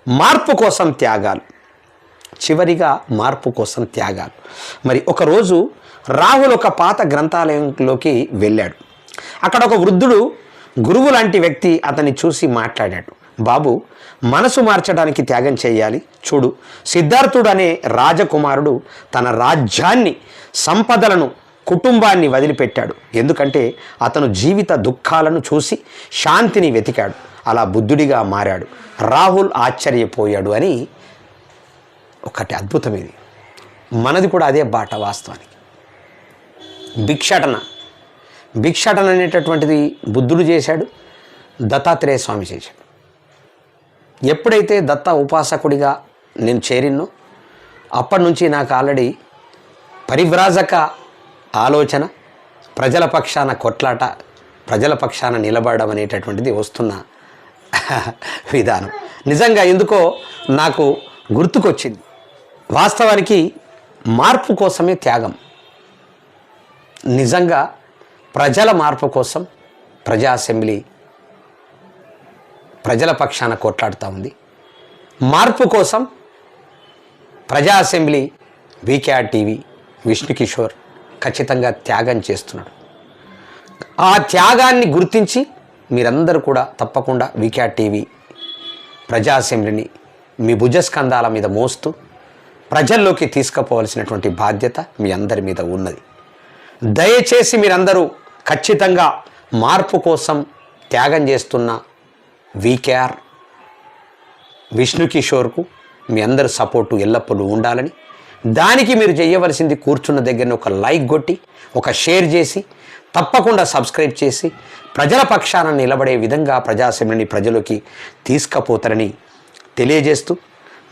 మార్పు కోసం త్యాగాలు. చివరిగా మార్పు కోసం త్యాగాలు. మరి ఒకరోజు రాహుల్ ఒక పాత గ్రంథాలయంలోకి వెళ్ళాడు. అక్కడ ఒక వృద్ధుడు, గురువు లాంటి వ్యక్తి అతన్ని చూసి మాట్లాడాడు. బాబు, మనసు మార్చడానికి త్యాగం చేయాలి. చూడు, సిద్ధార్థుడు అనే రాజకుమారుడు తన రాజ్యాన్ని, సంపదలను, కుటుంబాన్ని వదిలిపెట్టాడు. ఎందుకంటే అతను జీవిత దుఃఖాలను చూసి శాంతిని వెతికాడు. అలా బుద్ధుడిగా మారాడు. రాహుల్ ఆశ్చర్యపోయాడు అని ఒకటి అద్భుతం. ఇది మనది కూడా అదే బాట. వాస్తవానికి భిక్షాటన అనేటటువంటిది బుద్ధుడు చేశాడు, దత్తాత్రేయ స్వామి చేశాడు. ఎప్పుడైతే దత్త ఉపాసకుడిగా నేను చేరినో అప్పటి నుంచి నాకు ఆల్రెడీ పరివ్రాజక ఆలోచన, ప్రజల పక్షాన కొట్లాట, ప్రజల పక్షాన నిలబడడం అనేటటువంటిది వస్తున్న విధానం. నిజంగా ఎందుకో నాకు గుర్తుకొచ్చింది. వాస్తవానికి మార్పు కోసమే త్యాగం. నిజంగా ప్రజల మార్పు కోసం ప్రజా అసెంబ్లీ ప్రజల పక్షాన కొట్లాడుతూ ఉంది. మార్పు కోసం ప్రజా assembly, VKR TV, Vishnu Kishore ఖచ్చితంగా త్యాగం చేస్తున్నాడు. ఆ త్యాగాన్ని గుర్తించి మీరందరూ కూడా తప్పకుండా వీకేఆర్ టీవీ, ప్రజా అసెంబ్లీని మీ భుజస్కంధాల మీద మోస్తూ ప్రజల్లోకి తీసుకుపోవలసినటువంటి బాధ్యత మీ అందరి మీద ఉన్నది. దయచేసి మీరందరూ ఖచ్చితంగా మార్పు కోసం త్యాగం చేస్తున్న వీకేఆర్, విష్ణు కిషోర్కు మీ అందరి సపోర్టు ఎల్లప్పుడూ ఉండాలని, దానికి మీరు చేయవలసింది కూర్చున్న దగ్గర ఒక లైక్ కొట్టి, ఒక షేర్ చేసి, తప్పకుండా సబ్స్క్రైబ్ చేసి ప్రజల పక్షాన నిలబడే విధంగా ప్రజా అసెంబ్లీని ప్రజలోకి తీసుకుపోతారని తెలియజేస్తూ